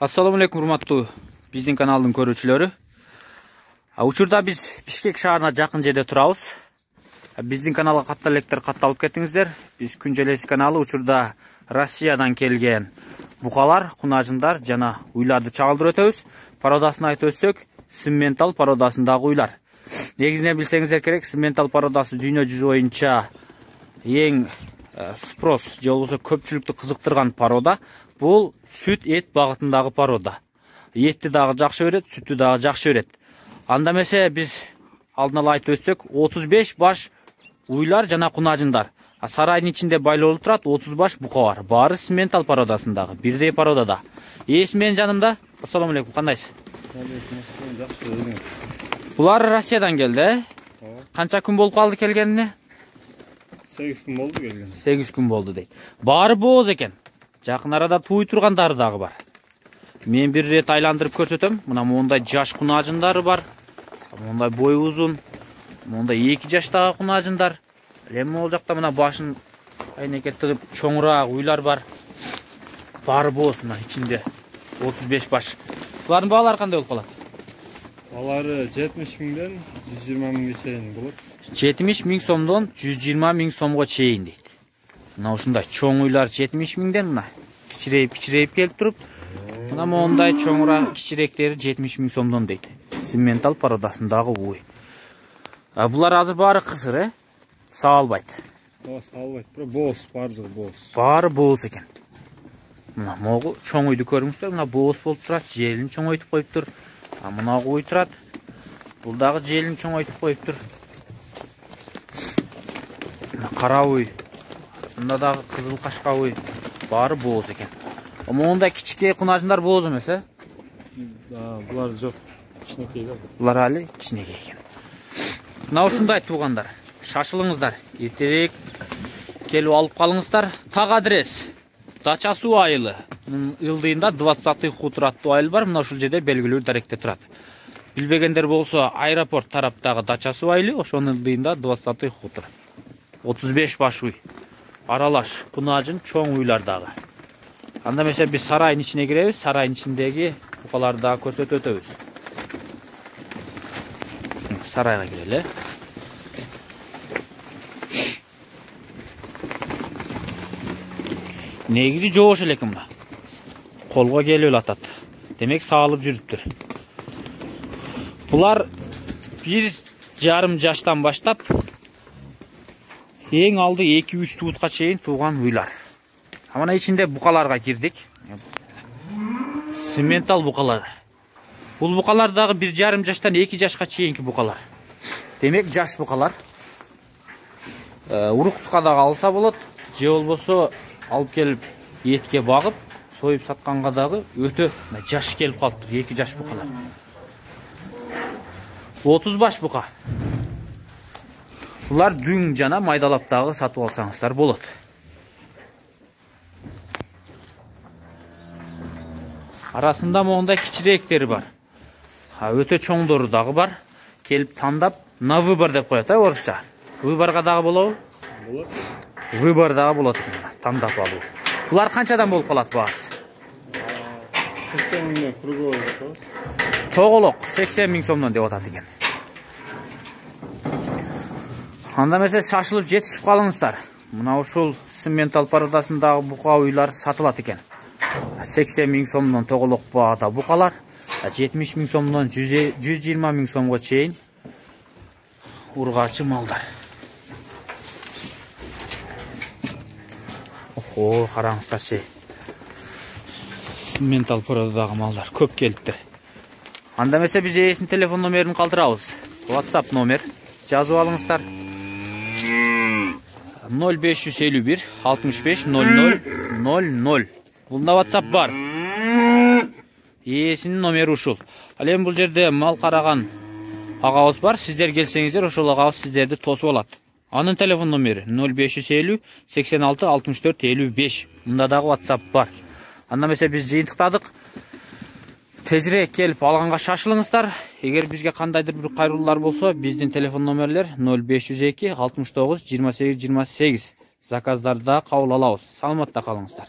Assalamu alaikum урматтуу биздин каналдын көрүүчүлөрү. Учурда биз Бишкек шаарына жакын жерде турабыз. Биздин каналга каттал электер катталып кеттиңиздер. Биз Күн желеси каналы учурда Россиядан келген букалар, кунажындар жана уйларды чагылдырып өтөбүз. Пародасын айтып өтсөк, симментал пародасындагы уйлар. Негизинен билсеңиздер керек, симментал пародасы дүйнө жүзү боюнча эң спрос же болбосо көпчүлүктү кызыктырган парода. Бул сүт эт багытындагы парода. Этти дагы жакшы берет, сүттү дагы жакшы берет. Анда эмесе биз алдын ала айтып өтсөк, 35 баш уйлар жана кунажындар. Сарайдын ичинде байлоолуп турат 30 баш бука бар. Баары симментал пародасындагы, бирдей пародада. Ээси менин жанымда. Ассаламу алейкум, кандайсыз? Жакшы. Булар Россиядан келди. Канча күн болуп калды келгенине? 8 күн болду келген. 8 күн болду дейт. Баары бооз экен. Жакын арада тууй тургандары дагы бар. Мен бир рет айландырып көрсөтөм. Мына мондай жаш кунажындары бар. Мондай бою узун. Мондай 2 жаштагы кунажындар. Эми могул жакта мына башын айнекет тыгып чоңураак уйлар бар. Баары бооз мына ичинде 35 баш. Булардын баалары кандай болуп калат? Алары 70 миңден 120 миңге чейин болот. 70 миң сомдон 120 миң сомго чейин дейт. Мына ушундай чоң уйлар 70 миңден мына кичирейип келип туруп, мына мондай чоңураак кичирээктери 70 миң сомдон дейт. Симментал пародасындагы уй. Булар азыр баары кысыр, саалбайт. Саалбайт, бирок бооз, баардыгы бооз. Баары бооз экен. Мына могу чоң уйду көрүңүздөр, мына бооз болуп турат, желин чоңойтуп коюптур. Мына уй турат. Бул дагы желин чоңойтуп коюптур. Кара уй. Мында дагы кызыл кашка уй. Баары бооз экен. Мондай кичике кунажындар бооз эмес, э? Булар жок. Кичинекей да. Булар али кичинекей экен. Мына ушундай туугандар. Шашылыңыздар. Эртерээк келип алып калыңыздар. Так адрес. Дача суу айылы. Ылдыйында 20 хутор аттуу айыл бар. Мына ушул жерде белгилүү даректе турат. Билбегендер болсо, аэропорт тараптагы Дача суу айылы, ошонун ылдыйында 20 хутор. 35 баш уй. Аралаш, кунажын, чоң уйлар дагы. Анда эмесе биз сарайдын ичине киребиз, сарайдын ичиндеги букаларды дагы көрсөтүп өтөбүз. Сарайга кирели. Негизи жобош элек мына. Колго келип атат. Демек саалып жүрүптүр. Булар 1,5 жаштан баштап эң алды 2-3 туутка чейин тууган уйлар. Мына ичинде букаларга кирдик. Симментал букалар. Бул букалар дагы 1,5 жаштан 2 жашка чейинки букалар. Демек жаш букалар. Уруктукка дагы алса болот, же болбосо алып келип этке багып, союп сатканга дагы өтө жаш келип калыптыр, 2 жаш букалар. 30 баш бука. Булар дүң жана майдалап дагы сатып алсаңыздар болот. Арасында мондай кичирээктери бар. Өтө чоңдору дагы бар. Келип тандап, на выбор деп коет, орусча. Выборга дагы болобу? Болот. Выбор дагы болот экен, тандап алуу. Булар канчадан болуп калат баасы? 80 миңден круговой болот. Тоголок 80 миң сомдон деп атат экен. Анда эмесе шашылып жетишип калыңыздар. Мына ушул симментал пародасындагы бука уйлар сатылат экен. 80 миң сомдон тоголок баада букалар, 70 миң сомдон 120 миң сомго чейин ургачы малдар. Охо, караңыздарчы. Симментал пародадагы малдар көп келиптир. Анда эмесе биз ээсинин телефон номерин калтырабыз. WhatsApp номер жазып алыңыздар. 0551 65 00 00. Бунда WhatsApp бар. Ээсинин номери ушул. Ал эми бул жерде мал караган агабыз бар. Сиздер келсеңиздер, ошол агабыз сиздерди тосуп алат. Анын телефон номери 0550 86 64 55. Мында дагы WhatsApp бар. Анда эмесе биз жыйынтыктадык. Тезирээк келип алганга шашылыңыздар. Эгер бизге кандайдыр бир кайрылуулар болсо, биздин телефон номерлер 0502 69 28 28. Заказдарды да кабыл алабыз. Саламатта калыңыздар.